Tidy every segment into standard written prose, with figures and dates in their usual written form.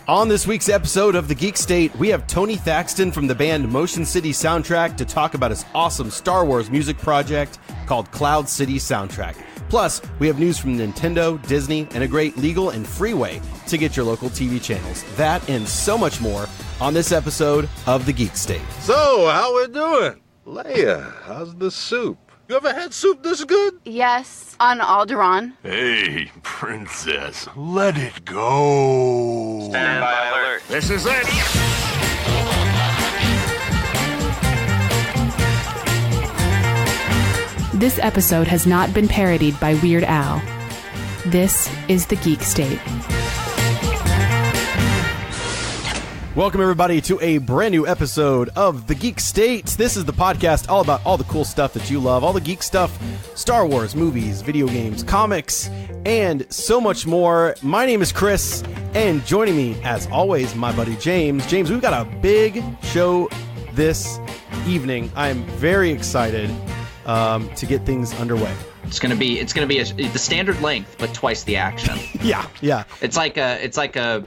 On this week's episode of The Geek State, we have Tony Thaxton from the band Motion City Soundtrack to talk about his awesome Star Wars music project called Cloud City Soundtrack. Plus, we have news from Nintendo, Disney, and a great legal and free way to get your local TV channels. That and so much more on this episode of The Geek State. So, how we doing? Leia, how's the soup? You ever had soup this good? Yes, on Alderaan. Hey, princess, let it go. Stand by alert. This is it. This episode has not been parodied by Weird Al. This is The Geek State. Welcome, everybody, to a brand new episode of The Geek State. This is the podcast all about all the cool stuff that you love, all the geek stuff, Star Wars, movies, video games, comics, and so much more. My name is Chris, and joining me, as always, my buddy James. James, we've got a big show this evening. I'm very excited to get things underway. It's gonna be the standard length, but twice the action. Yeah. It's like a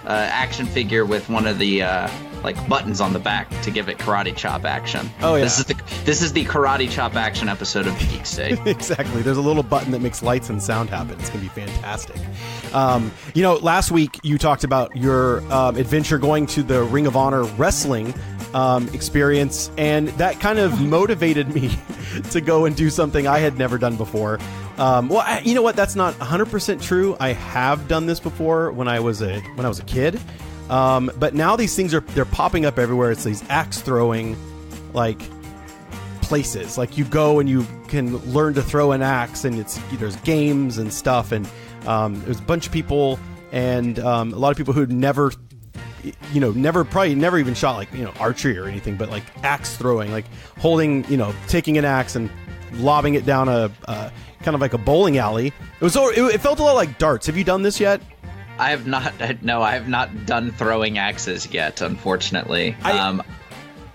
action figure with one of the like buttons on the back to give it karate chop action. Oh yeah. This is the karate chop action episode of the Geek State. Exactly. There's a little button that makes lights and sound happen. It's gonna be fantastic. Last week you talked about your adventure going to the Ring of Honor wrestling experience, and that kind of motivated me to go and do something I had never done before. You know what? That's not 100% true. I have done this before when I was a kid, but now these things they're popping up everywhere. It's these axe throwing, like, places. Like, you go and you can learn to throw an axe, and there's games and stuff, and there's a bunch of people and a lot of people who'd never even shot archery or anything, but like axe throwing, like holding, taking an axe and lobbing it down a kind of like a bowling alley. It felt a lot like darts. Have you done this yet? I have not. No, I have not done throwing axes yet, unfortunately.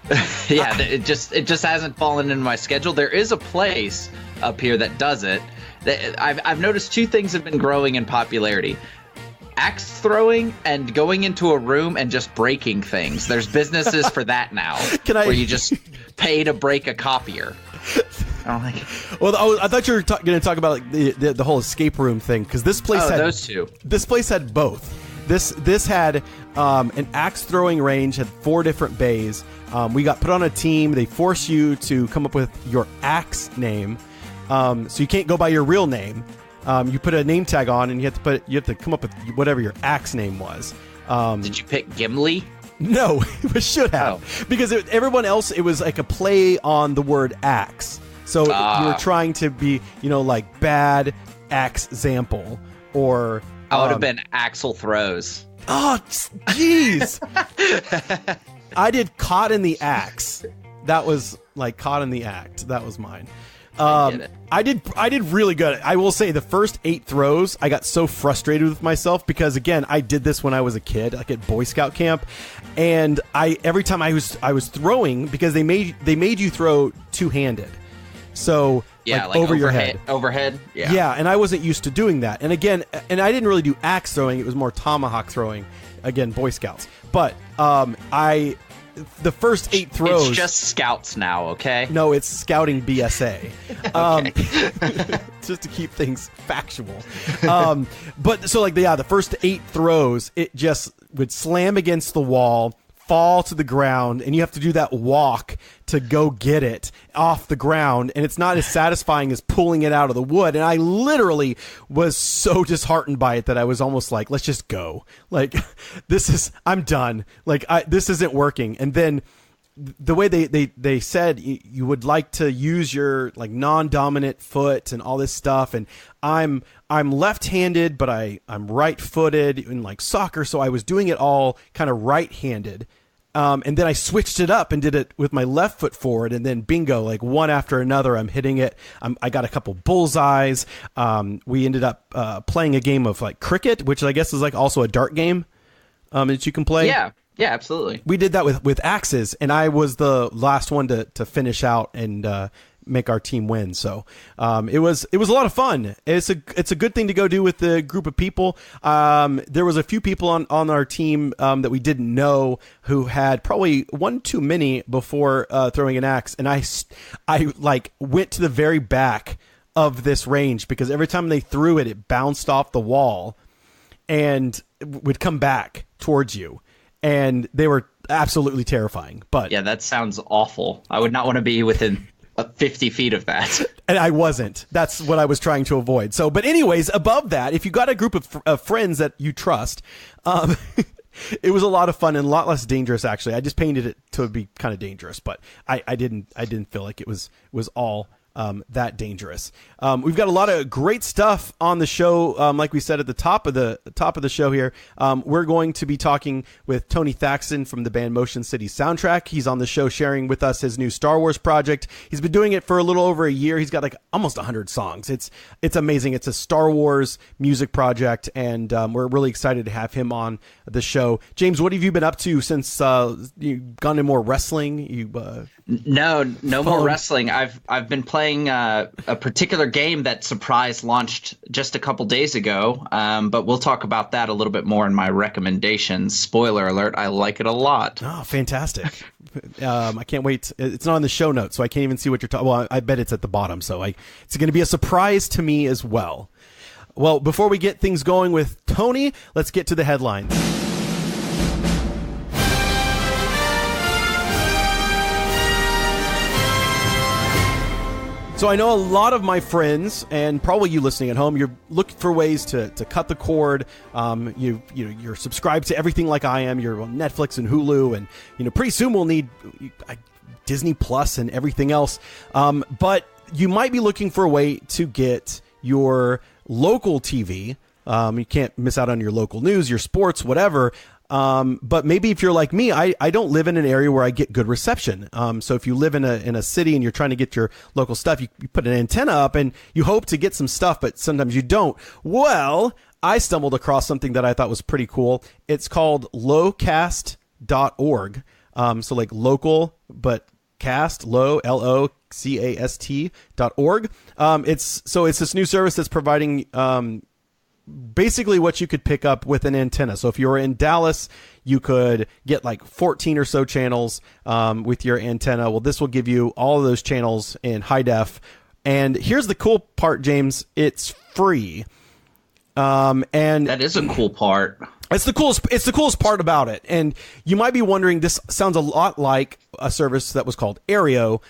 It just hasn't fallen into my schedule. There is a place up here that does it. I've noticed two things have been growing in popularity: axe throwing and going into a room and just breaking things. There's businesses for that now, where you just pay to break a copier. Well, I thought you were going to talk about like the whole escape room thing, because this place had those two. This place had both. This had an axe throwing range, had 4 different bays. We got put on a team. They force you to come up with your axe name, so you can't go by your real name. You put a name tag on, and you have to come up with whatever your axe name was. Did you pick Gimli? No, we should have, because everyone else, it was like a play on the word axe. So you were trying to be, like bad axe example, or I would have been Axel Throws. Oh, jeez. I did Caught in the Axe. That was like Caught in the Act. That was mine. I did really good. I will say the first 8 throws, I got so frustrated with myself because, again, I did this when I was a kid, like at Boy Scout camp, and every time I was throwing, because they made you throw two-handed, so like over your head, overhead. Yeah, and I wasn't used to doing that. And again, I didn't really do axe throwing; it was more tomahawk throwing. Again, Boy Scouts, but the first 8 throws. It's just Scouts now, okay? No, it's Scouting BSA. Okay. Just to keep things factual. But so the first 8 throws, it just would slam against the wall, fall to the ground, and you have to do that walk to go get it off the ground, and it's not as satisfying as pulling it out of the wood. And I literally was so disheartened by it that I was almost like, let's just go. Like, I'm done. Like, this isn't working. And then the way they said you would like to use your like non-dominant foot and all this stuff, and I'm left-handed, but I'm right-footed in like soccer, so I was doing it all kind of right-handed. And then I switched it up and did it with my left foot forward, and then bingo, like one after another, I'm hitting it. I got a couple bullseyes. We ended up playing a game of like cricket, which I guess is like also a dart game that you can play. Yeah, absolutely. We did that with axes, and I was the last one to finish out and make our team win. So it was a lot of fun. It's a good thing to go do with the group of people. There was a few people on our team that we didn't know who had probably one too many before throwing an axe, and I like went to the very back of this range because every time they threw it, it bounced off the wall and would come back towards you, and they were absolutely terrifying. But yeah, that sounds awful. I would not want to be within 50 feet of that. And I wasn't. That's what I was trying to avoid. So, but anyways, above that, if you got a group of friends that you trust, it was a lot of fun and a lot less dangerous. Actually, I just painted it to be kind of dangerous, but I didn't feel like it was all that dangerous. We've got a lot of great stuff on the show. Like we said at the top of the show here, we're going to be talking with Tony Thaxton from the band Motion City Soundtrack. He's on the show sharing with us his new Star Wars project. He's been doing it for a little over a year. He's got like almost 100 songs. It's amazing. It's a Star Wars music project, and we're really excited to have him on the show. James, what have you been up to since you've gone to more wrestling? No more wrestling. I've been playing a particular game that surprise launched just a couple days ago, but we'll talk about that a little bit more in my recommendations. Spoiler alert, I like it a lot. Oh, fantastic. I can't wait. It's not on the show notes, so I can't even see what you're talking. Well, I bet it's at the bottom, so it's going to be a surprise to me as well. Well, before we get things going with Tony, let's get to the headlines. So I know a lot of my friends, and probably you listening at home, you're looking for ways to cut the cord. You're subscribed to everything like I am. You're on Netflix and Hulu, and pretty soon we'll need Disney Plus and everything else. But you might be looking for a way to get your local TV. You can't miss out on your local news, your sports, whatever. But maybe if you're like me, I don't live in an area where I get good reception. So if you live in a city and you're trying to get your local stuff, you put an antenna up and you hope to get some stuff, but sometimes you don't. Well, I stumbled across something that I thought was pretty cool. It's called locast.org. So like local, but cast, LOCAST.org. It's this new service that's providing, basically what you could pick up with an antenna. So if you were in Dallas, you could get like 14 or so channels with your antenna. Well, this will give you all of those channels in high def. And here's the cool part, James. It's free. And that is a cool part. It's the coolest part about it. And you might be wondering, this sounds a lot like a service that was called Aereo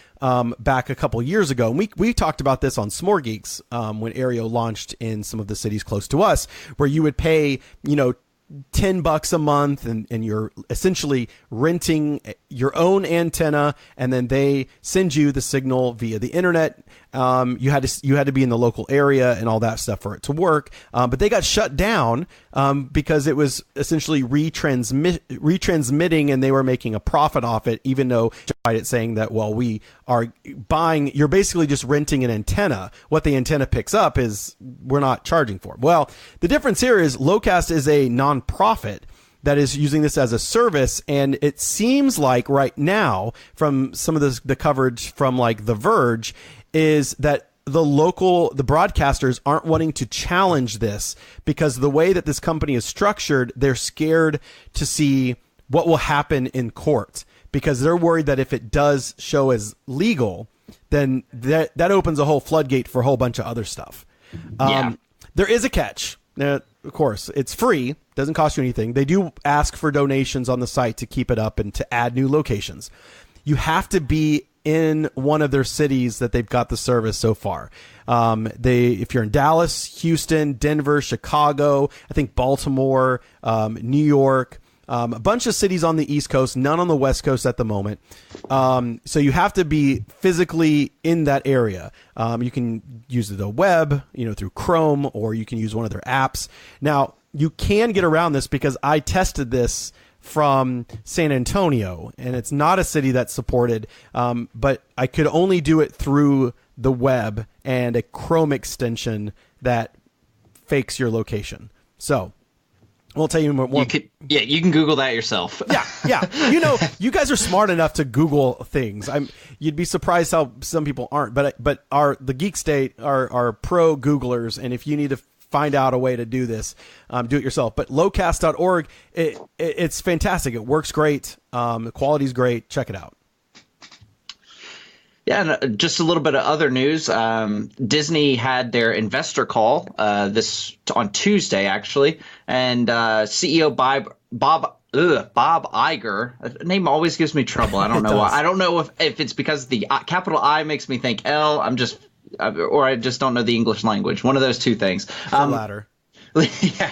back a couple years ago. And we talked about this on S'more Geeks when Aereo launched in some of the cities close to us, where you would pay, $10 a month and you're essentially renting your own antenna, and then they send you the signal via the internet. You had to be in the local area and all that stuff for it to work. But they got shut down because it was essentially retransmitting, and they were making a profit off it, even though it's saying that, well, we are buying, you're basically just renting an antenna. What the antenna picks up is we're not charging for. Well, the difference here is Locast is a non-profit that is using this as a service, and it seems like right now, from some of the coverage from like The Verge, is that the broadcasters aren't wanting to challenge this because the way that this company is structured, they're scared to see what will happen in court, because they're worried that if it does show as legal, then that opens a whole floodgate for a whole bunch of other stuff. There is a catch. Now, of course, it's free, doesn't cost you anything. They do ask for donations on the site to keep it up and to add new locations. You have to be in one of their cities that they've got the service so far. If you're in Dallas, Houston, Denver, Chicago, I think Baltimore, New York, a bunch of cities on the East Coast, none on the West Coast at the moment. So you have to be physically in that area. You can use the web, through Chrome, or you can use one of their apps. Now, you can get around this because I tested this from San Antonio, and it's not a city that's supported, but I could only do it through the web and a Chrome extension that fakes your location. So We'll tell you more. You can Google that yourself. Yeah. You know, you guys are smart enough to Google things. You'd be surprised how some people aren't. But the Geek State are pro Googlers, and if you need to find out a way to do this, do it yourself. But lowcast.org, it's fantastic. It works great. The quality's great. Check it out. Yeah, and just a little bit of other news. Disney had their investor call on Tuesday, actually, and CEO Bob Iger. The name always gives me trouble. I don't know why. I don't know if it's because the capital I makes me think L. Or I just don't know the English language. One of those two things. The latter. Yeah.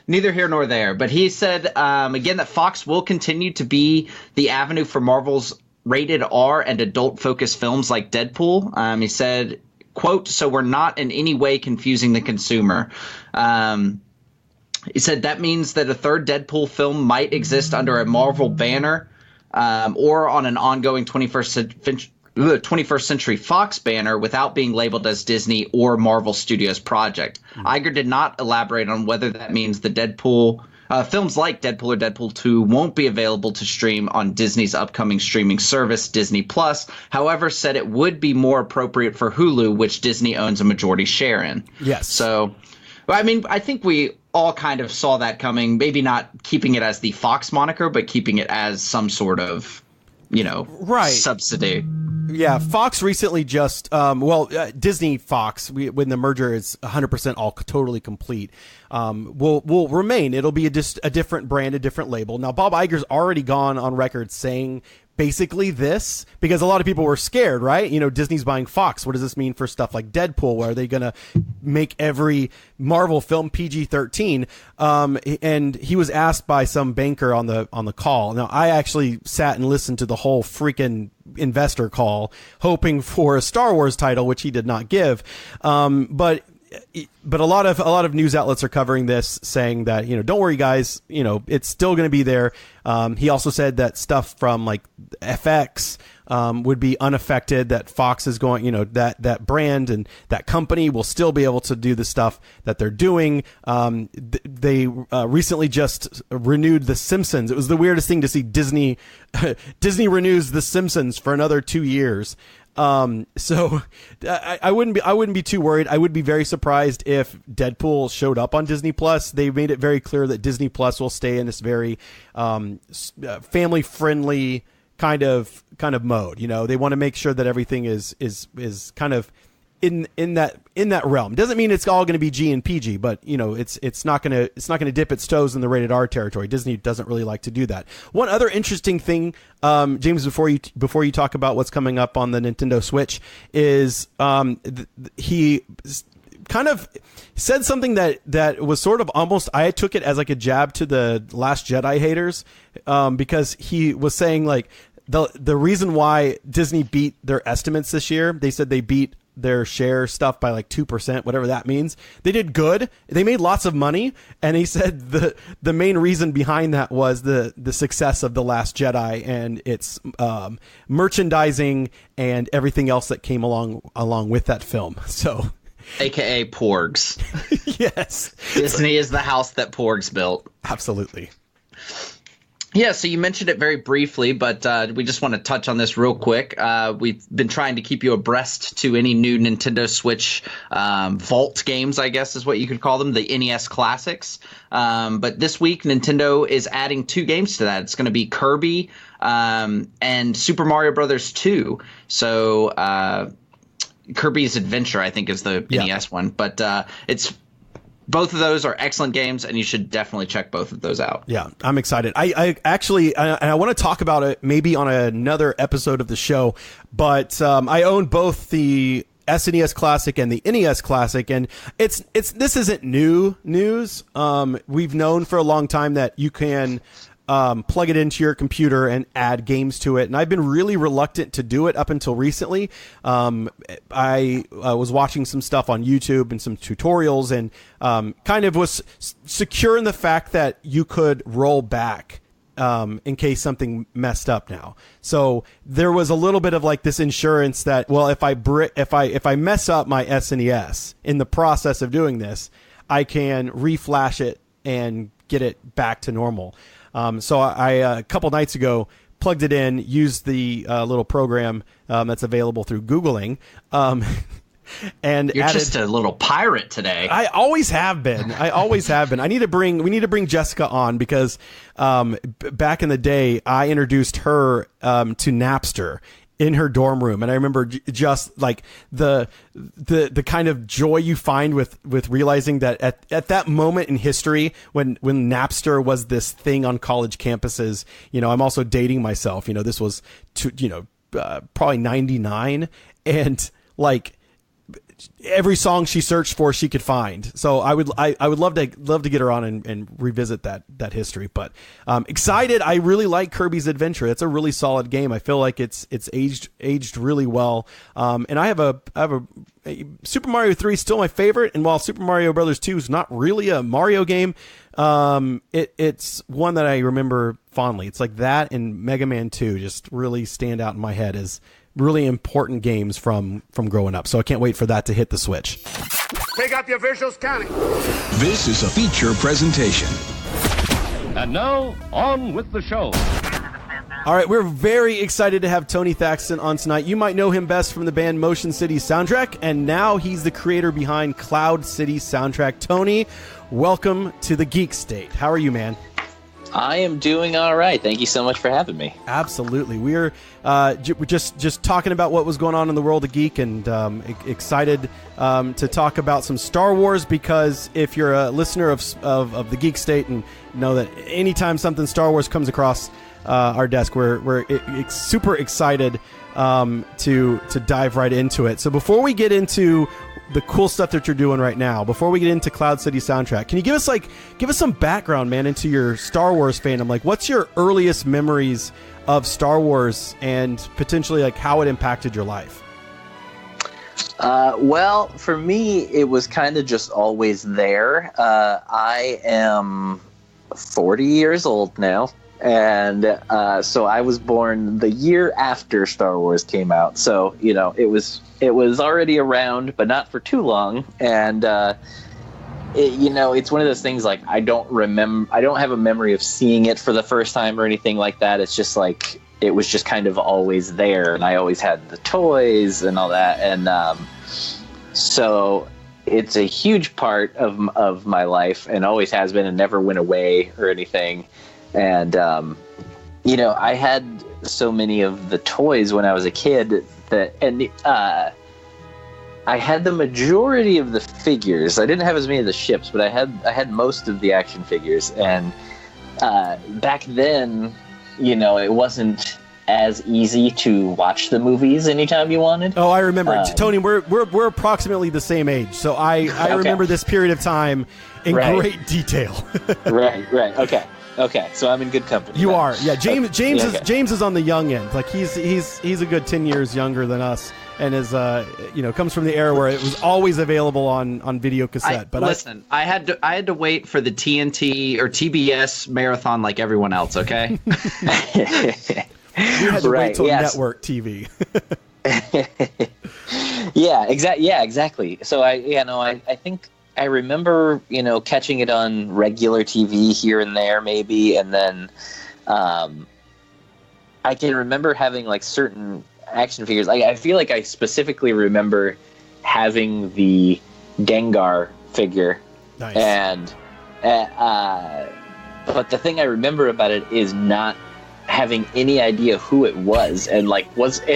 Neither here nor there. But he said again that Fox will continue to be the avenue for Marvel's rated R and adult-focused films like Deadpool. He said, quote, "So we're not in any way confusing the consumer." He said that means that a third Deadpool film might exist under a Marvel banner or on an ongoing 21st Century Fox banner without being labeled as Disney or Marvel Studios project. Iger did not elaborate on whether that means the Deadpool films like Deadpool or Deadpool 2 won't be available to stream on Disney's upcoming streaming service, Disney Plus. However, said it would be more appropriate for Hulu, which Disney owns a majority share in. Yes. So, I mean, I think we all kind of saw that coming, maybe not keeping it as the Fox moniker, but keeping it as some sort of, subsidy. Yeah, Fox recently just, Disney Fox, when the merger is 100% all totally complete, will remain. It'll be just a different brand, a different label. Now, Bob Iger's already gone on record saying basically this, because a lot of people were scared, right? You know, Disney's buying Fox. What does this mean for stuff like Deadpool? Where are they going to make every Marvel film PG-13? And he was asked by some banker on the call. Now, I actually sat and listened to the whole freaking investor call, hoping for a Star Wars title, which he did not give. But a lot of news outlets are covering this, saying that, don't worry, guys, it's still going to be there. He also said that stuff from like FX would be unaffected, that Fox is going, that brand and that company will still be able to do the stuff that they're doing. They recently just renewed The Simpsons. It was the weirdest thing to see Disney renews The Simpsons for another 2 years. So I wouldn't be too worried. I would be very surprised if Deadpool showed up on Disney Plus. They made it very clear that Disney Plus will stay in this very family friendly kind of mode. They want to make sure that everything is kind of in that realm. Doesn't mean it's all going to be G and PG, but it's not going to dip its toes in the rated R territory. Disney doesn't really like to do that. One other interesting thing, James, before you talk about what's coming up on the Nintendo Switch, is he kind of said something that was sort of almost, I took it as like a jab to the Last Jedi haters, because he was saying like the reason why Disney beat their estimates this year, they said they beat their share stuff by like 2%, whatever that means. They did good. They made lots of money. And he said the main reason behind that was the success of The Last Jedi and its merchandising and everything else that came along with that film. So, AKA Porgs. Yes. Disney is the house that Porgs built. Absolutely. Yeah, so you mentioned it very briefly, but we just want to touch on this real quick. We've been trying to keep you abreast to any new Nintendo Switch Vault games, I guess is what you could call them, the NES Classics. But this week, Nintendo is adding 2 games to that. It's going to be Kirby and Super Mario Brothers 2. So Kirby's Adventure, I think, is the NES one. But both of those are excellent games, and you should definitely check both of those out. Yeah, I'm excited. I actually, and I want to talk about it maybe on another episode of the show, but I own both the SNES Classic and the NES Classic, and this isn't new news. We've known for a long time that you can plug it into your computer and add games to it. And I've been really reluctant to do it up until recently. I was watching some stuff on YouTube and some tutorials, and kind of was secure in the fact that you could roll back in case something messed up now. So there was a little bit of like this insurance that, well, if I mess up my SNES in the process of doing this, I can reflash it and get it back to normal. So I a couple nights ago plugged it in, used the little program that's available through Googling. And you're just a little pirate today. I always have been. We need to bring Jessica on because back in the day, I introduced her to Napster in her dorm room, and I remember just like the kind of joy you find with realizing that at that moment in history when Napster was this thing on college campuses. I'm also dating myself. This was probably 99, and like every song she searched for, she could find. So I would love to get her on and revisit that history. But excited. I really like Kirby's Adventure. It's a really solid game. I feel like it's aged really well. And I have a Super Mario 3 is still my favorite. And while Super Mario Brothers 2 is not really a Mario game, it's one that I remember fondly. It's like that and Mega Man 2 just really stand out in my head as really important games from growing up. So I can't wait for that to hit the Switch. Take out the officials counting. This is a feature presentation. And now, on with the show. All right, we're very excited to have Tony Thaxton on tonight. You might know him best from the band Motion City Soundtrack, and now he's the creator behind Cloud City Soundtrack. Tony, welcome to the Geek State. How are you, man? I am doing all right. Thank you so much for having me. Absolutely. We're just talking about what was going on in the world of geek, and excited to talk about some Star Wars, because if you're a listener of the Geek State and know that anytime something Star Wars comes across our desk, we're super excited to dive right into it. So before we get into the cool stuff that you're doing right now, before we get into Cloud City Soundtrack, can you give us some background, man, into your Star Wars fandom? Like, what's your earliest memories of Star Wars and potentially like how it impacted your life? Well, for me, it was kind of just always there. I am 40 years old now. And so I was born the year after Star Wars came out. So, it was already around, but not for too long. And, it's one of those things like I don't have a memory of seeing it for the first time or anything like that. It's just like it was just kind of always there. And I always had the toys and all that. And so it's a huge part of my life and always has been and never went away or anything. And, I had so many of the toys when I was a kid I had the majority of the figures. I didn't have as many of the ships, but I had most of the action figures. And back then, it wasn't as easy to watch the movies anytime you wanted. Oh, I remember. Tony, we're approximately the same age, so I okay. remember this period of time in great detail. Right. Okay, so I'm in good company. You are, yeah. James okay. James is on the young end. Like he's a good 10 years younger than us, and is comes from the era where it was always available on video cassette. I had to wait for the TNT or TBS marathon like everyone else. Okay. We had to wait till network TV. Yeah, exactly. So I think I remember, catching it on regular TV here and there, maybe, and then I can remember having like certain action figures. I feel like I specifically remember having the Gengar figure, nice. And but the thing I remember about it is not having any idea who it was, and wasn't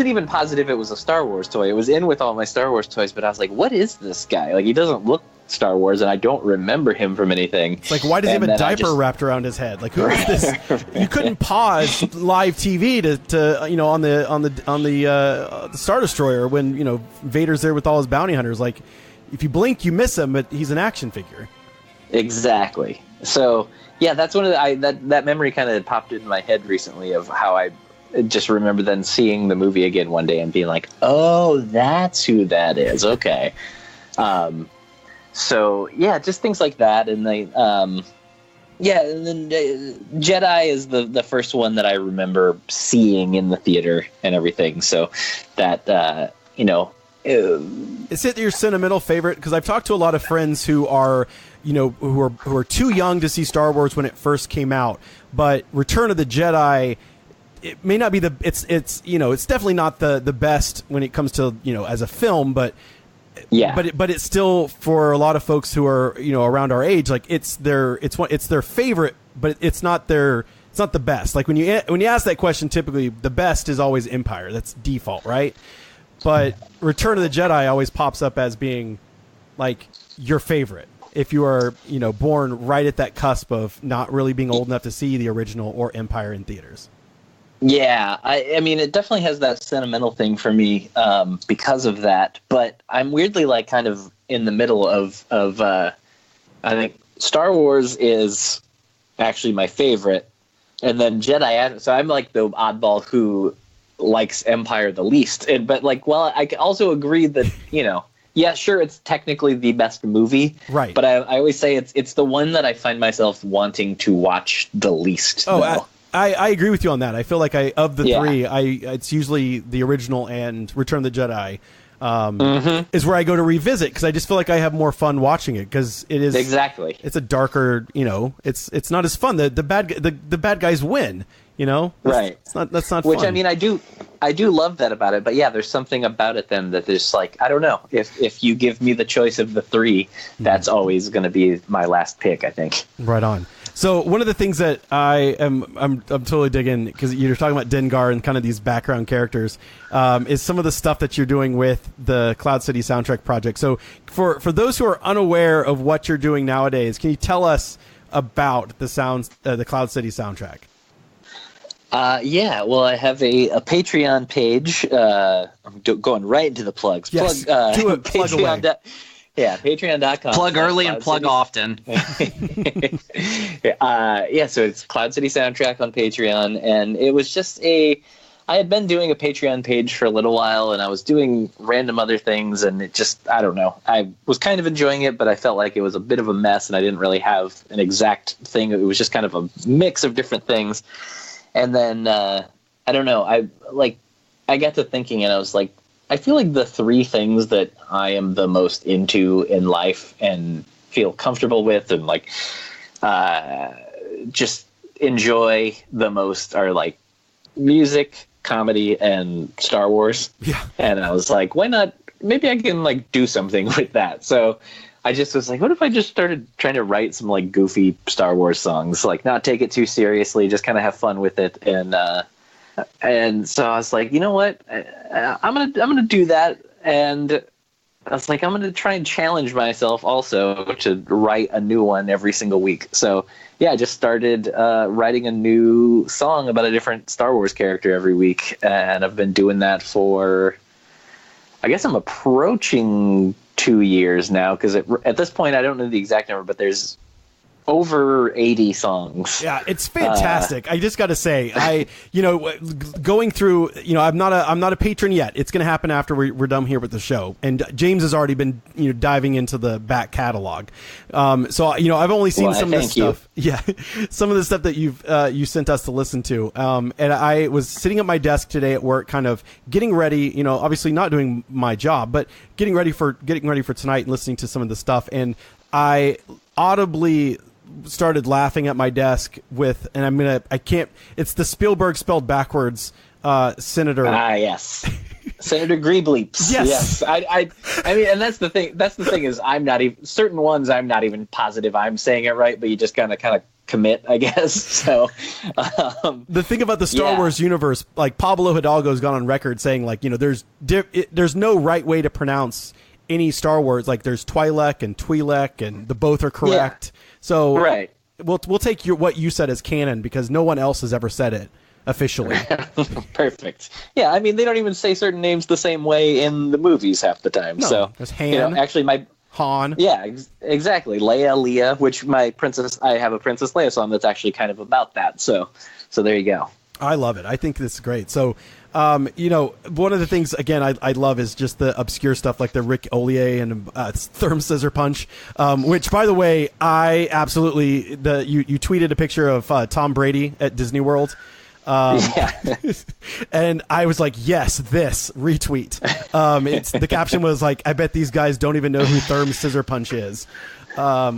even positive it was a Star Wars toy. It was in with all my Star Wars toys, but I was like, what is this guy? Like, he doesn't look Star Wars, and I don't remember him from anything. It's like, why does he have a diaper wrapped around his head? Like, who is this? You couldn't pause live TV to on the Star Destroyer when Vader's there with all his bounty hunters. Like, if you blink, you miss him, but he's an action figure. Exactly. So yeah, that's one of that memory kind of popped into my head recently of how I just remember then seeing the movie again one day and being like, oh, that's who that is. Okay. So yeah, just things like that. And and then Jedi is the first one that I remember seeing in the theater and everything. So that, Is it your sentimental favorite? Because I've talked to a lot of friends who are, who are too young to see Star Wars when it first came out, but Return of the Jedi, it may not be it's definitely not the best when it comes to, as a film, but yeah, but it's still, for a lot of folks who are, around our age, like it's their favorite, but it's not the best. Like when you ask that question, typically the best is always Empire. That's default, right? But Return of the Jedi always pops up as being like your favorite if you are, born right at that cusp of not really being old enough to see the original or Empire in theaters. Yeah, I mean, it definitely has that sentimental thing for me because of that. But I'm weirdly like kind of in the middle of I think Star Wars is actually my favorite, and then Jedi. So I'm like the oddball who likes Empire the least. But like, well, I also agree that yeah, sure, it's technically the best movie, right? But I always say it's the one that I find myself wanting to watch the least. Oh, I agree with you on that. I feel like of the three, it's usually the original and Return of the Jedi is where I go to revisit, because I just feel like I have more fun watching it, because it is exactly, it's a darker, it's not as fun. The bad guys win, right? That's not Which fun. I mean, I do love that about it. But yeah, there's something about it then that is like, I don't know, if you give me the choice of the three, that's always going to be my last pick, I think. Right on. So one of the things that I'm totally digging, because you're talking about Dengar and kind of these background characters, is some of the stuff that you're doing with the Cloud City soundtrack project. So for those who are unaware of what you're doing nowadays, can you tell us about the Cloud City soundtrack? Yeah, well, I have a Patreon page. I'm going right into the plugs. Yes, plug Patreon away. Yeah, patreon.com. Plug early and plug often. Yeah, so it's Cloud City Soundtrack on Patreon, and it was just I had been doing a Patreon page for a little while, and I was doing random other things, and it just, I don't know. I was kind of enjoying it, but I felt like it was a bit of a mess, and I didn't really have an exact thing. It was just kind of a mix of different things. And then, I don't know, I got to thinking, and I was like, I feel like the three things that I am the most into in life and feel comfortable with and like just enjoy the most are like music, comedy, and Star Wars. Yeah. And I was like, why not? Maybe I can like do something with that. So I just was like, what if I just started trying to write some like goofy Star Wars songs, like not take it too seriously, just kind of have fun with it. And so I was like, you know what? I'm gonna do that. And I was like, I'm gonna try and challenge myself also to write a new one every single week. So yeah, I just started writing a new song about a different Star Wars character every week, and I've been doing that for, I guess I'm approaching 2 years now, because at this point I don't know the exact number, but there's over 80 songs. Yeah, it's fantastic. I just got to say, going through, I'm not a patron yet. It's going to happen after we're done here with the show. And James has already been, diving into the back catalog. So, I've only seen some of this stuff. Yeah, some of the stuff that you sent us to listen to. And I was sitting at my desk today at work, kind of getting ready, obviously not doing my job, but getting ready for tonight and listening to some of the stuff. And I audibly started laughing at my desk with, and it's the Spielberg spelled backwards, Senator. Yes. Senator Greebleeps. Yes. I mean, and that's the thing is I'm not even, certain ones I'm not even positive I'm saying it right, but you just kind of commit, I guess. So the thing about the Star Wars universe, like Pablo Hidalgo's gone on record saying, like, there's no right way to pronounce any Star Wars. Like there's Twi'lek and Twi'lek, and the both are correct. Yeah. So right. We'll take what you said as canon, because no one else has ever said it officially. Perfect. Yeah, I mean, they don't even say certain names the same way in the movies half the time. No, so there's Han. Actually, my Han. Yeah, exactly. Leia, which I have a Princess Leia song that's actually kind of about that. So there you go. I love it. I think this is great. So, one of the things, again, I love is just the obscure stuff like the Rick Ollier and Therm Scissor Punch, which, by the way, I absolutely, you tweeted a picture of Tom Brady at Disney World. And I was like, yes, this retweet. The caption was like, I bet these guys don't even know who Therm Scissor Punch is.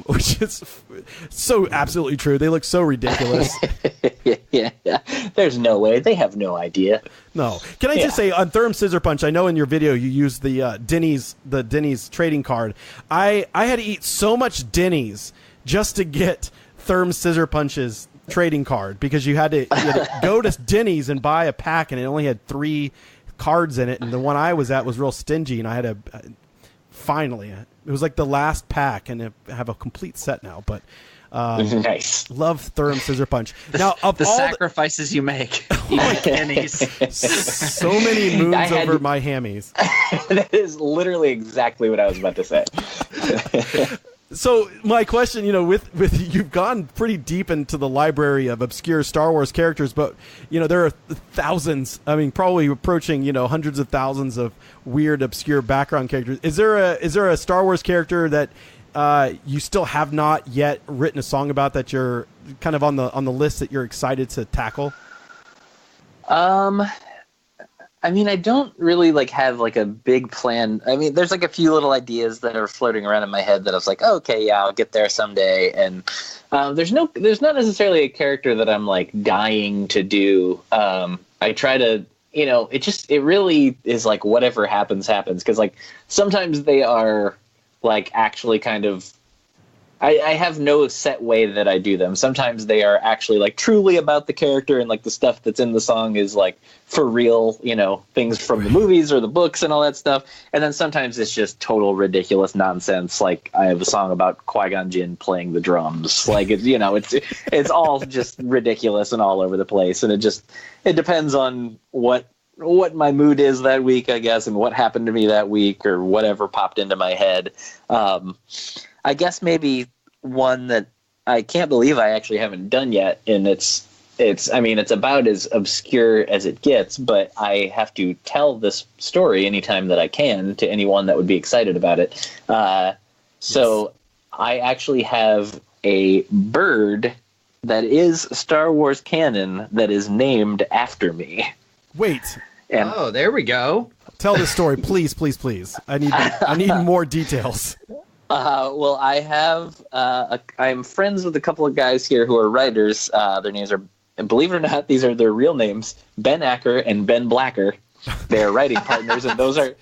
Which is so absolutely true. They look so ridiculous. yeah. There's no way. They have no idea. No. Can I just say, on Therm Scissor Punch, I know in your video you used the Denny's trading card. I had to eat so much Denny's just to get Therm Scissor Punch's trading card, because you had to go to Denny's and buy a pack, and it only had 3 cards in it, and the one I was at was real stingy, and I had to finally, it was like the last pack, and I have a complete set now. But nice. Love Therm Scissor Punch. Now, of the all sacrifices you make, Denny's. So many moons over my hammies. That is literally exactly what I was about to say. So my question, with you've gone pretty deep into the library of obscure Star Wars characters, but there are thousands. I mean, probably approaching hundreds of thousands of weird, obscure background characters. Is there a Star Wars character that you still have not yet written a song about, that you're kind of on the list that you're excited to tackle? I mean, I don't really have a big plan. I mean, there's a few little ideas that are floating around in my head that I was like, oh, okay, yeah, I'll get there someday. And there's not necessarily a character that I'm dying to do. I try to, it really is whatever happens. Because sometimes they are actually kind of, I have no set way that I do them. Sometimes they are actually truly about the character, and the stuff that's in the song is for real, things from the movies or the books and all that stuff. And then sometimes it's just total ridiculous nonsense. I have a song about Qui-Gon Jinn playing the drums. It's all just ridiculous and all over the place. And it depends on what my mood is that week, I guess, and what happened to me that week, or whatever popped into my head. I guess maybe one that I can't believe I actually haven't done yet, and it's about as obscure as it gets, but I have to tell this story anytime that I can to anyone that would be excited about it. So I actually have a bird that is Star Wars canon that is named after me. Wait. And there we go. Tell this story, please, please, please. I need more details. Well, I have. I'm friends with a couple of guys here who are writers. Their names are, and believe it or not, these are their real names: Ben Acker and Ben Blacker. They are writing partners, and those are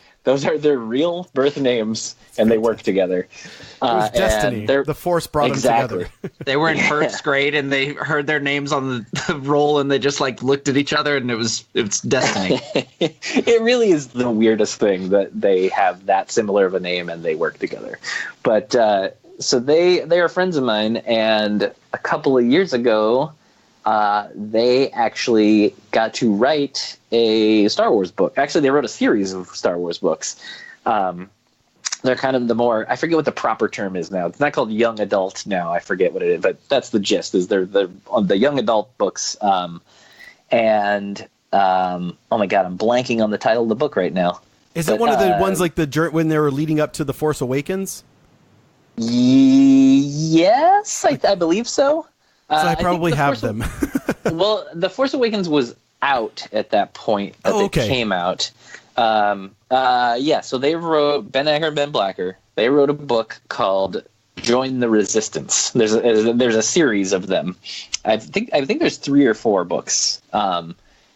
their real birth names, and they work together. It was destiny. The Force brought them together. They were in first grade, and they heard their names on the roll, and they just looked at each other, and it's destiny. It really is the weirdest thing that they have that similar of a name and they work together. But so they are friends of mine, and a couple of years ago, they actually got to write a Star Wars book. Actually, they wrote a series of Star Wars books. They're kind of the more, I forget what the proper term is now. It's not called young adult now. I forget what it is, but that's the gist, is they're on the young adult books. Oh my God, I'm blanking on the title of the book right now. Is it one of the ones when they were leading up to The Force Awakens? Yes, I believe so. So I probably have them. Well, The Force Awakens was out at that point that they came out. So they wrote, Ben Acker and Ben Blacker, they wrote a book called Join the Resistance. There's a series of them. I think there's 3 or 4 books.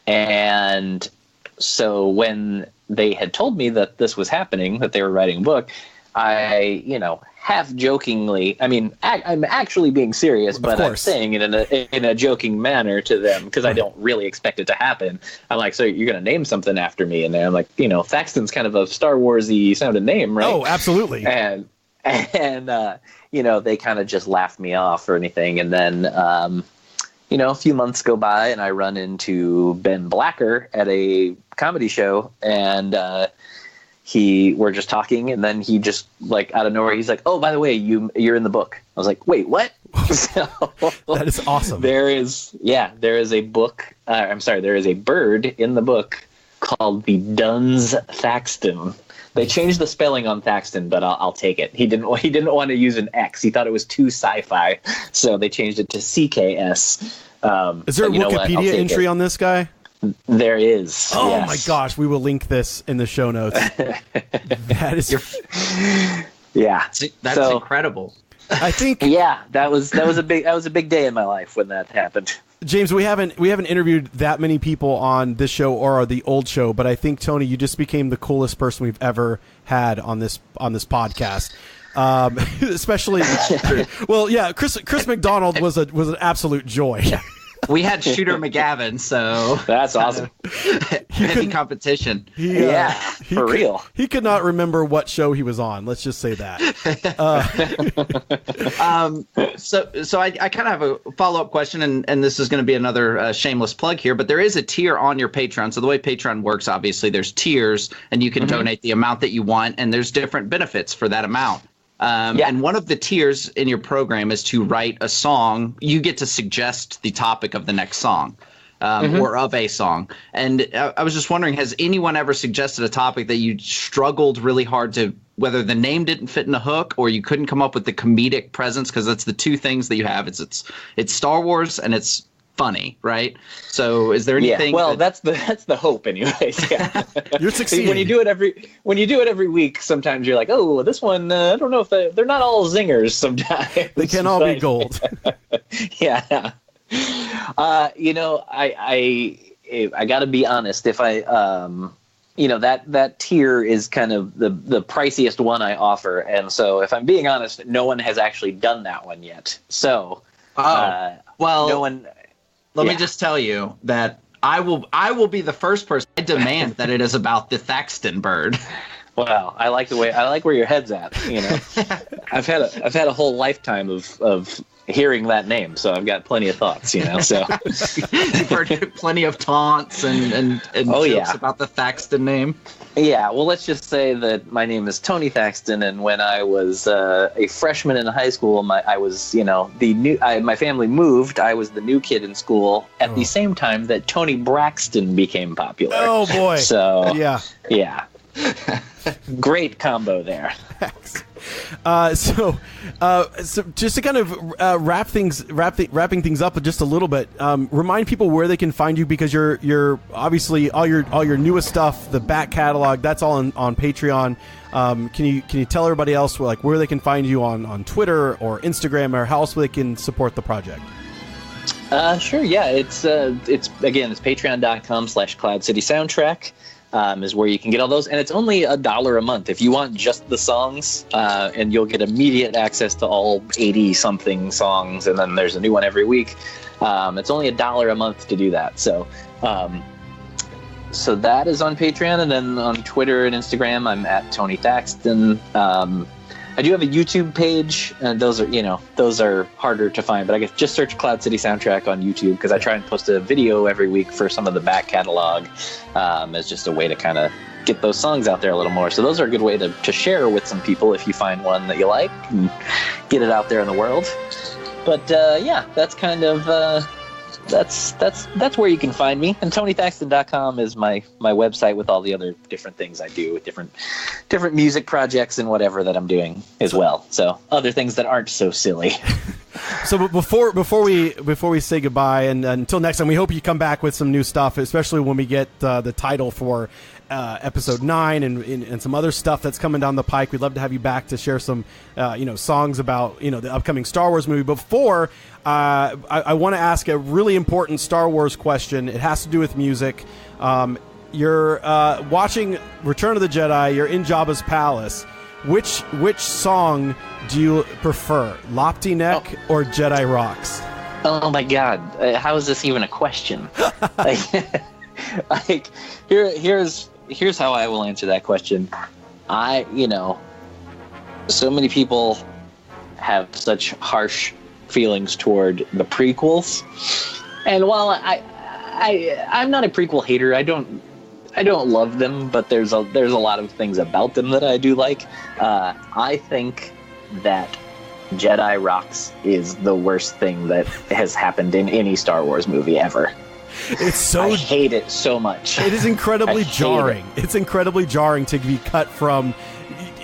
And so when they had told me that this was happening, that they were writing a book, I, half jokingly, I'm actually being serious, but I'm saying it in a joking manner to them, because I don't really expect it to happen. I'm like, so you're going to name something after me? And I'm like, Thaxton's kind of a Star Wars-y sounding name, right? Oh, absolutely. And they kind of just laughed me off or anything. And then, a few months go by, and I run into Ben Blacker at a comedy show, and we're just talking, and then he just out of nowhere, he's like, "Oh, by the way, you're in the book." I was like, "Wait, what?" So, that is awesome. There is a book. There is a bird in the book called the Duns Thaxton. They changed the spelling on Thaxton, but I'll take it. He didn't want to use an X. He thought it was too sci-fi, so they changed it to CKS. Is there a Wikipedia entry on this guy? There is. Oh yes. my gosh, we will link this in the show notes. That is, yeah, that's incredible. I think. Yeah, that was a big day in my life when that happened. James, we haven't interviewed that many people on this show or the old show, but I think Tony, you just became the coolest person we've ever had on this podcast. Especially, well, yeah, Chris McDonald was an absolute joy. We had Shooter McGavin, so that's awesome. Heavy competition. For real. He could not remember what show he was on. Let's just say that. So I kind of have a follow-up question, and this is going to be another shameless plug here, but there is a tier on your Patreon. So the way Patreon works, obviously, there's tiers, and you can donate the amount that you want, and there's different benefits for that amount. And one of the tiers in your program is to write a song. You get to suggest the topic of the next song or of a song. And I was just wondering, has anyone ever suggested a topic that you struggled really hard to, whether the name didn't fit in a hook or you couldn't come up with the comedic presence? Because that's the two things that you have. It's Star Wars and it's funny, right? So is there anything? Yeah, well, that's the hope, anyways. Yeah. You're succeeding. When you do it every week, sometimes you're like, oh, this one, I don't know if they're not all zingers. Sometimes they can all be gold. Yeah. I got to be honest. If I, that tier is kind of the priciest one I offer, and so if I'm being honest, no one has actually done that one yet. So, no one. Let me just tell you that I will be the first person. I demand that it is about the Thaxton bird. Wow, I like where your head's at. I've had a whole lifetime of hearing that name, so I've got plenty of thoughts. So you've heard plenty of taunts and jokes about the Thaxton name. Yeah, well, let's just say that my name is Tony Thaxton, and when I was a freshman in high school, my family moved. I was the new kid in school at the same time that Tony Braxton became popular. Oh boy! So yeah. Great combo there. So just to kind of wrapping things up just a little bit, remind people where they can find you, because you're obviously all your newest stuff, the back catalog, that's all on Patreon. Can you tell everybody else where they can find you on Twitter or Instagram, or how else they can support the project? Sure. Yeah, it's patreon.com/Cloud City Soundtrack. Is where you can get all those, and it's only $1 a month if you want just the songs, and you'll get immediate access to all 80-something songs, and then there's a new one every week. It's only $1 a month to do that, so that is on Patreon, and then on Twitter and Instagram, I'm at Tony Thaxton. I do have a YouTube page, and those are harder to find, but I guess just search Cloud City Soundtrack on YouTube, because I try and post a video every week for some of the back catalog, as just a way to kind of get those songs out there a little more. So those are a good way to share with some people if you find one that you like and get it out there in the world. But that's kind of that's where you can find me. And TonyThaxton.com is my website with all the other different things I do with different music projects and whatever that I'm doing as well. So other things that aren't so silly. So before we say goodbye, and until next time, we hope you come back with some new stuff, especially when we get the title for episode 9 and some other stuff that's coming down the pike. We'd love to have you back to share some songs about the upcoming Star Wars movie. Before I want to ask a really important Star Wars question. It has to do with music. You're watching Return of the Jedi. You're in Jabba's palace. Which song do you prefer, Lopty Neck or Jedi Rocks? Oh my God! How is this even a question? Here's how I will answer that question. So many people have such harsh feelings toward the prequels, and while I'm not a prequel hater, I don't love them, but there's a lot of things about them that I do like. I think that Jedi Rocks is the worst thing that has happened in any Star Wars movie ever. I hate it so much. It is incredibly jarring. It's incredibly jarring to be cut from.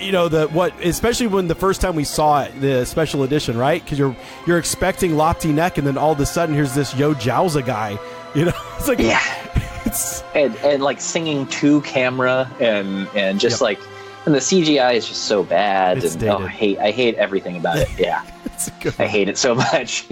especially when the first time we saw it, the special edition, right? Because you're expecting Lopty Neck, and then all of a sudden here's this Yo Jowza guy. It's like and like singing to camera and just like, and the CGI is just so bad. It's and I hate everything about it. Yeah. I hate it so much.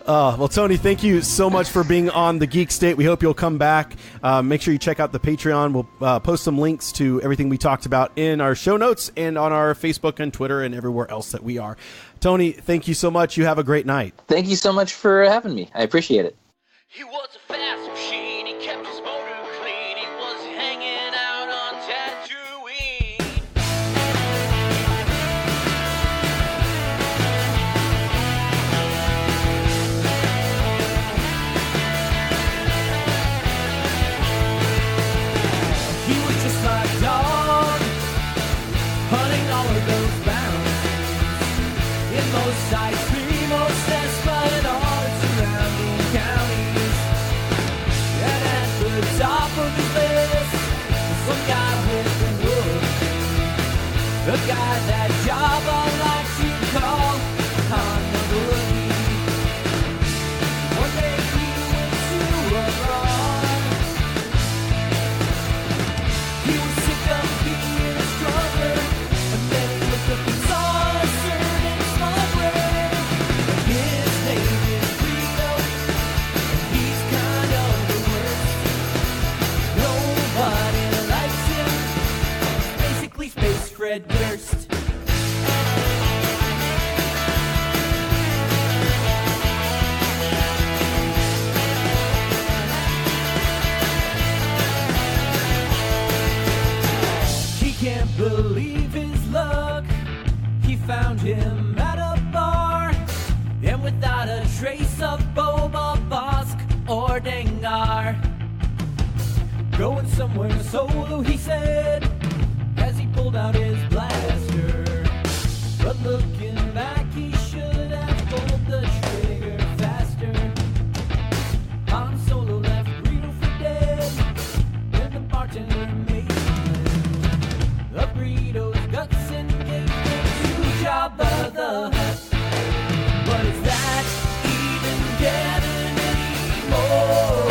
Well, Tony, thank you so much for being on the Geek State. We hope you'll come back. Make sure you check out the Patreon. We'll post some links to everything we talked about in our show notes and on our Facebook and Twitter and everywhere else that we are. Tony, thank you so much. You have a great night. Thank you so much for having me. I appreciate it. He was a fast machine. He kept his motor clean. He was hanging out on Tatooine. He was just like a dog, hunting all of those bounds in those sights, remote satisfied and all the surrounding counties. And at the top of his list was some guy with the wood, the guy that Java likes to call Han the Boogie. One day he went to abroad. He was sick of being a struggler, and then he looked up and saw a certain smuggler. And his name is Rito, and he's kind of the worst. Nobody likes him. He's basically Space Fred Durst. He can't believe his luck. He found him at a bar, and without a trace of Boba, Bosk, or Dengar. Going somewhere solo, he said, as he pulled out his blaster. But looking back, he should have pulled the trigger faster. Han Solo left Greedo for dead, and the bartender made him of Greedo's guts and gave them to Jabba the Hutt. But is that even Kevin anymore?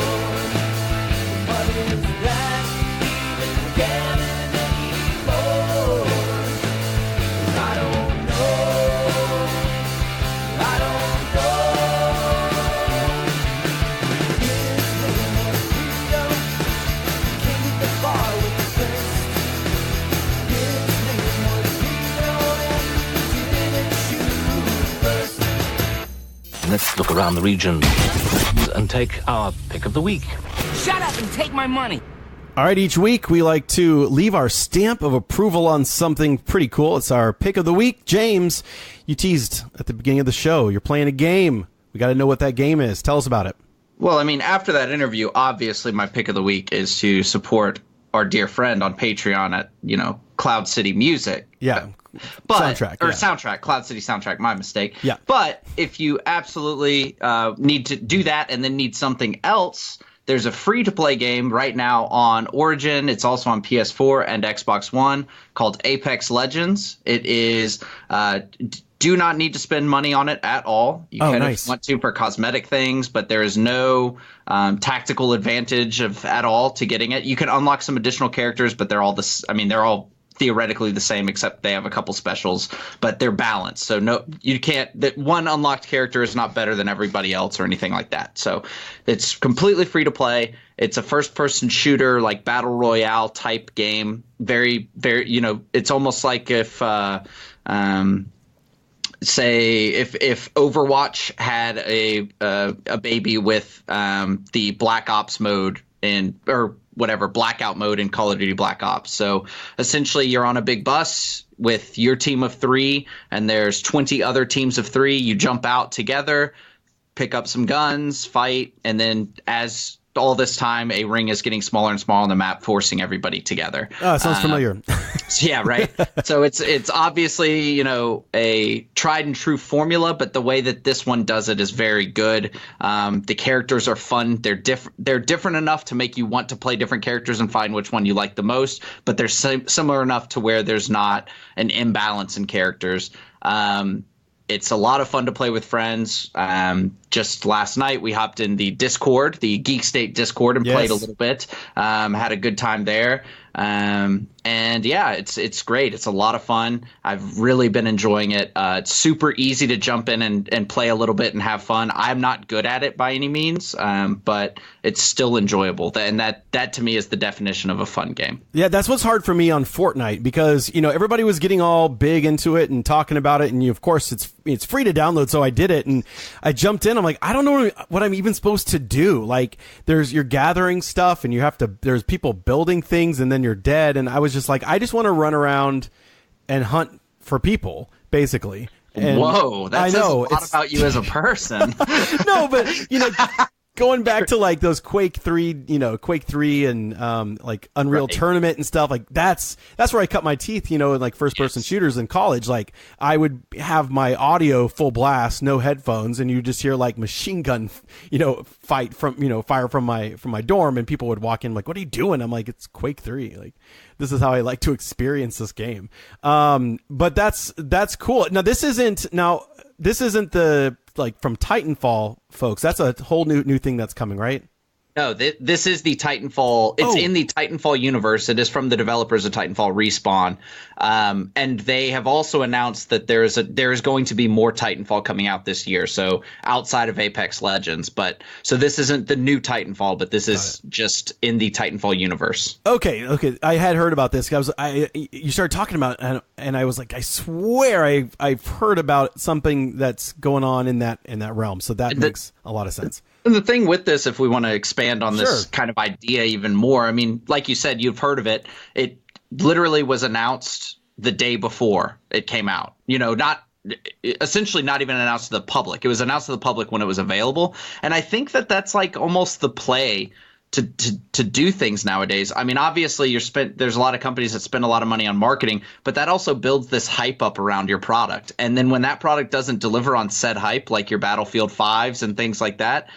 But is that even Kevin anymore? I don't know. I don't know. His name was Greedo. Came to the bar with the first. His name was Greedo, and he didn't shoot first. Let's look around the region and take our pick of the week. Shut up and take my money. All right, each week we like to leave our stamp of approval on something pretty cool. It's our pick of the week. James, you teased at the beginning of the show. You're playing a game. We got to know what that game is. Tell us about it. Well, I mean, after that interview, obviously my pick of the week is to support our dear friend on Patreon at, Cloud City Music. Yeah. Soundtrack, Cloud City Soundtrack, my mistake. Yeah. But if you absolutely need to do that and then need something else, there's a free-to-play game right now on Origin. It's also on PS4 and Xbox One called Apex Legends. It is do not need to spend money on it at all. You kind of want to for cosmetic things, but there is no tactical advantage at all to getting it. You can unlock some additional characters, but they're all they're all theoretically the same, except they have a couple specials, but they're balanced. So no, you can't. That one unlocked character is not better than everybody else or anything like that. So it's completely free to play. It's a first-person shooter, like battle royale type game. Very, very. It's almost like if say if Overwatch had a baby with the Black Ops mode or whatever, blackout mode in Call of Duty Black Ops. So essentially you're on a big bus with your team of 3 and there's 20 other teams of 3. You jump out together, pick up some guns, fight, and then as all this time a ring is getting smaller and smaller on the map, forcing everybody together. Oh, it sounds familiar. Yeah, right. So it's obviously, you know, a tried and true formula, but the way that this one does it is very good. The characters are fun. They're different enough to make you want to play different characters and find which one you like the most, but they're similar enough to where there's not an imbalance in characters. It's a lot of fun to play with friends. Just last night, we hopped in the Discord, the Geek State Discord, and played a little bit. Had a good time there. And yeah, it's great. It's a lot of fun. I've really been enjoying it. It's super easy to jump in and play a little bit and have fun. I'm not good at it by any means, but it's still enjoyable. And that to me is the definition of a fun game. Yeah, that's what's hard for me on Fortnite because, you know, everybody was getting all big into it and talking about it. And of course, it's free to download. So I did it and I jumped in. I'm like, I don't know what I'm even supposed to do. Like you're gathering stuff and there's people building things and then you're dead. And I was just like, I just want to run around and hunt for people, basically. And whoa, that says a lot about you as a person. No, but you know, going back to like those Quake 3 and like Unreal Tournament and stuff, like that's where I cut my teeth, you know, in like first person shooters in college. Like I would have my audio full blast, no headphones, and you just hear like machine gun, you know, fire from my dorm, and people would walk in like, what are you doing? I'm like, it's Quake 3. Like this is how I like to experience this game. But that's cool. Now this isn't the like from Titanfall, folks. That's a whole new thing that's coming, right? No, this is the Titanfall. It's in the Titanfall universe. It is from the developers of Titanfall Respawn, and they have also announced that there is going to be more Titanfall coming out this year. So outside of Apex Legends, but so this isn't the new Titanfall, but this is just in the Titanfall universe. Okay. I had heard about this. You started talking about it, and I was like, I swear I've heard about something that's going on in that realm. So that makes a lot of sense. And the thing with this, if we want to expand on this kind of idea even more, I mean, like you said, you've heard of it. It literally was announced the day before it came out. You know, essentially not even announced to the public. It was announced to the public when it was available. And I think that's like almost the play to do things nowadays. I mean, obviously there's a lot of companies that spend a lot of money on marketing, but that also builds this hype up around your product. And then when that product doesn't deliver on said hype, like your Battlefield 5s and things like that,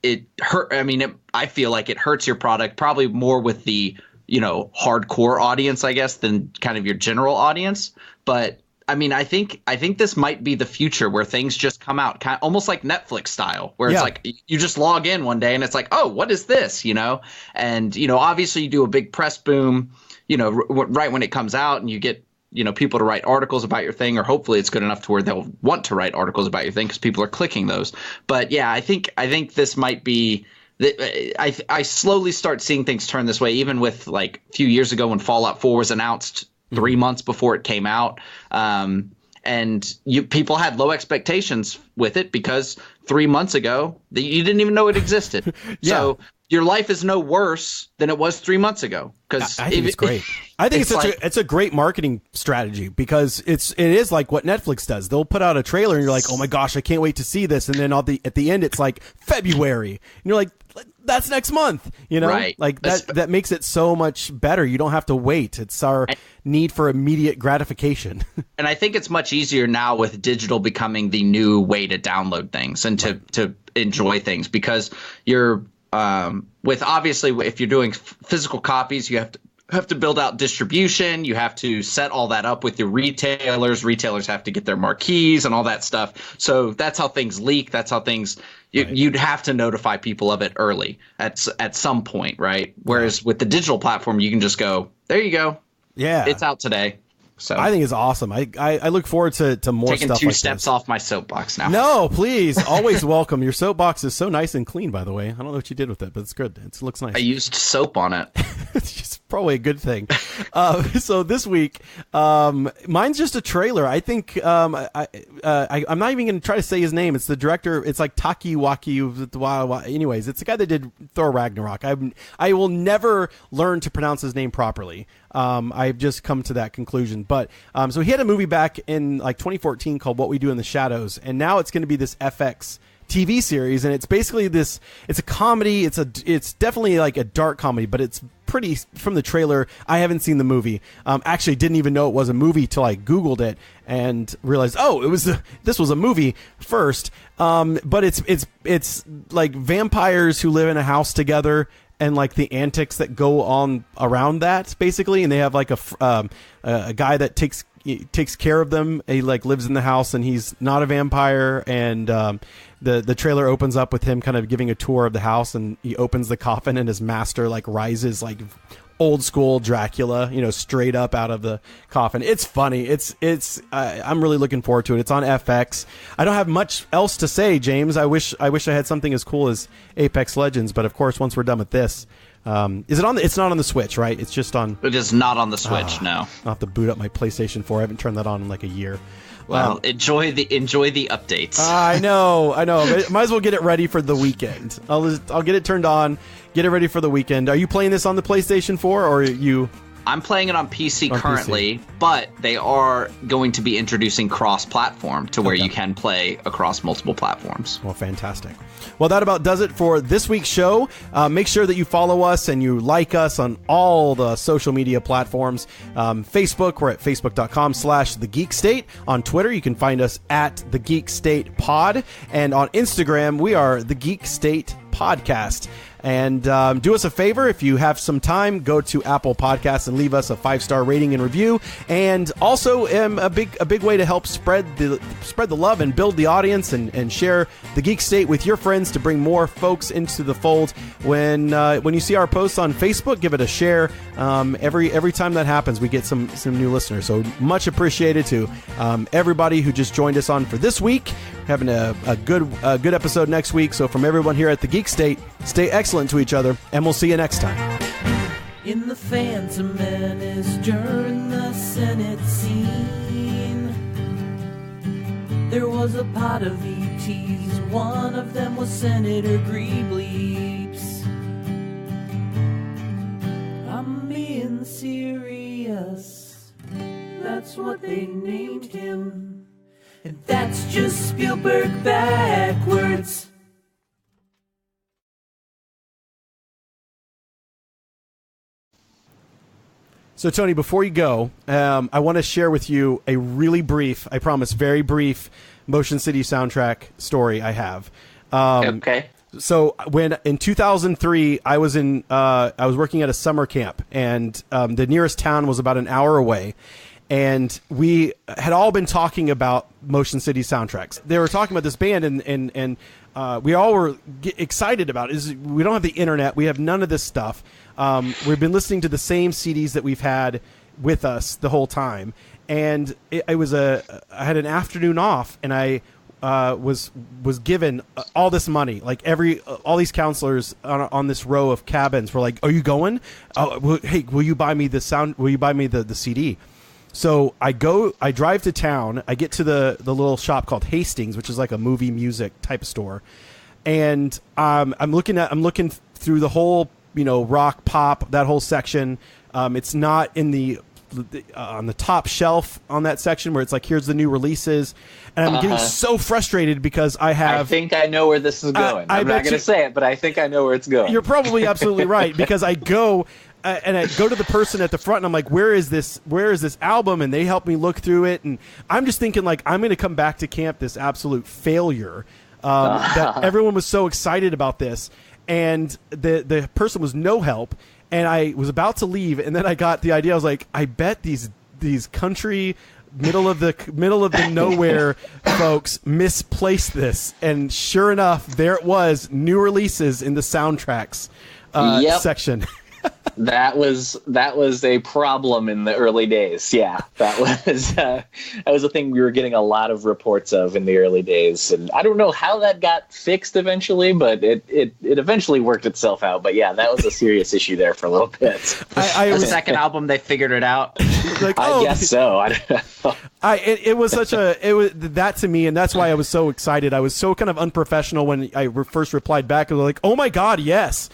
it hurt. I mean, I feel like it hurts your product probably more with the, you know, hardcore audience, I guess, than kind of your general audience. But I mean, I think this might be the future where things just come out kind of almost like Netflix style, where it's like you just log in one day and it's like, oh, what is this? You know, and, you know, obviously you do a big press boom, you know, right when it comes out and you get, you know, people to write articles about your thing, or hopefully it's good enough to where they'll want to write articles about your thing because people are clicking those. But yeah, I think this might be I slowly start seeing things turn this way, even with like a few years ago when Fallout 4 was announced 3 months before it came out. And people had low expectations with it because 3 months ago you didn't even know it existed. So your life is no worse than it was 3 months ago. Because I think it's great. I think it's a great marketing strategy because it is like what Netflix does. They'll put out a trailer and you're like, oh my gosh, I can't wait to see this. And then at the end, it's like February, and you're like, that's next month, you know, like that makes it so much better. You don't have to wait. It's our need for immediate gratification. And I think it's much easier now with digital becoming the new way to download things and to enjoy things, because you're with obviously if you're doing physical copies, you have to build out distribution. You have to set all that up with your retailers. Retailers have to get their marquees and all that stuff. So that's how things leak. That's how things you'd have to notify people of it early at some point, right? Whereas with the digital platform, you can just go, there you go. Yeah, it's out today. So I think it's awesome. I look forward to more taking stuff. Taking 2 like steps this. off my soapbox now. No, please, always welcome. Your soapbox is so nice and clean, by the way. I don't know what you did with it, but it's good. It looks nice. I used soap on it. It's just probably a good thing. So this week, mine's just a trailer. I think I'm not even going to try to say his name. It's the director. It's like Taki Waki. Anyways, it's the guy that did Thor Ragnarok. I will never learn to pronounce his name properly. I've just come to that conclusion. But so he had a movie back in like 2014 called What We Do in the Shadows, and now it's going to be this FX TV series, and it's basically it's a comedy. It's definitely like a dark comedy, but it's pretty from the trailer. I haven't seen the movie. Actually, didn't even know it was a movie till I Googled it and realized, this was a movie first. But it's like vampires who live in a house together, and like the antics that go on around that, basically. And they have like a guy that takes care of them. He like lives in the house, and he's not a vampire. And the trailer opens up with him kind of giving a tour of the house, and he opens the coffin, and his master like rises like old school Dracula, straight up out of the coffin. It's funny. I'm really looking forward to it. It's on FX. I don't have much else to say, James. I wish I had something as cool as Apex Legends, but of course, once we're done with this, is it on? It's not on the Switch, right? It's just on. It is not on the Switch. No. I'll have to boot up my PlayStation 4. I haven't turned that on in like a year. Well, enjoy the updates. I know. But might as well get it ready for the weekend. I'll get it turned on, get it ready for the weekend. Are you playing this on the PlayStation 4, or are you? I'm playing it on PC currently, but they are going to be introducing cross-platform to where you can play across multiple platforms. Well, fantastic. Well, that about does it for this week's show. Make sure that you follow us and you like us on all the social media platforms. Facebook, we're at facebook.com/thegeekstate. On Twitter, you can find us at The Geek State Pod. And on Instagram, we are The Geek State Podcast. And do us a favor, if you have some time, go to Apple Podcasts and leave us a 5-star rating and review. And also, a big way to help spread the love and build the audience and share the Geek State with your friends to bring more folks into the fold. When you see our posts on Facebook, give it a share. Every time that happens, we get some new listeners. So much appreciated to everybody who just joined us on for this week. Having a good episode next week. So from everyone here at the Geek State, stay excellent to each other, and we'll see you next time. In the Phantom Menace, during the Senate scene, there was a pot of ETs. One of them was Senator Greebleeps. I'm being serious. That's what they named him. And that's just Spielberg backwards. So, Tony, before you go, I want to share with you a really brief, I promise, very brief Motion City soundtrack story I have. Okay. So, when in 2003, I was working at a summer camp, and the nearest town was about an hour away. And we had all been talking about Motion City soundtracks. They were talking about this band, and we all were excited about it. We don't have the internet. We have none of this stuff. We've been listening to the same CDs that we've had with us the whole time. And I had an afternoon off, and I was given all this money. Like all these counselors on this row of cabins were like, "Are you going? Hey, will you buy me the sound? Will you buy me the CD?" So I drive to town. I get to the little shop called Hastings, which is like a movie music type of store. And I'm looking through the whole, rock, pop, that whole section. It's not in on the top shelf on that section where it's like, here's the new releases. And I'm getting so frustrated because I think I know where this is going. I'm not going to say it, but I think I know where it's going. You're probably absolutely right, because I go to the person at the front, and I'm like, where is this album? And they help me look through it. And I'm just thinking, like, I'm going to come back to camp this absolute failure. That everyone was so excited about this. And the person was no help. And I was about to leave, and then I got the idea. I was like, I bet these country middle of the nowhere folks misplaced this. And sure enough, there it was, new releases in the soundtracks section. That was a problem in the early days. Yeah, that was a thing we were getting a lot of reports of in the early days, and I don't know how that got fixed eventually, but it eventually worked itself out. But yeah, that was a serious issue there for a little bit. The second album, they figured it out. Like, I guess so. I don't know. It was that to me, and that's why I was so excited. I was so kind of unprofessional when I first replied back. I was like, "Oh my God, yes,"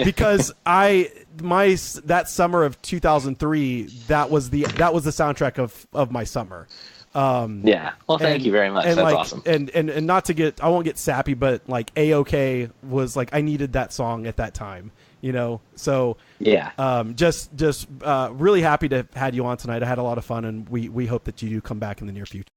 because that summer of 2003, that was the soundtrack of my summer. Yeah. Well, thank you very much. That's like, awesome. And not to get, I won't get sappy, but like A-OK was like, I needed that song at that time, you know? So yeah, just really happy to have had you on tonight. I had a lot of fun, and we hope that you do come back in the near future.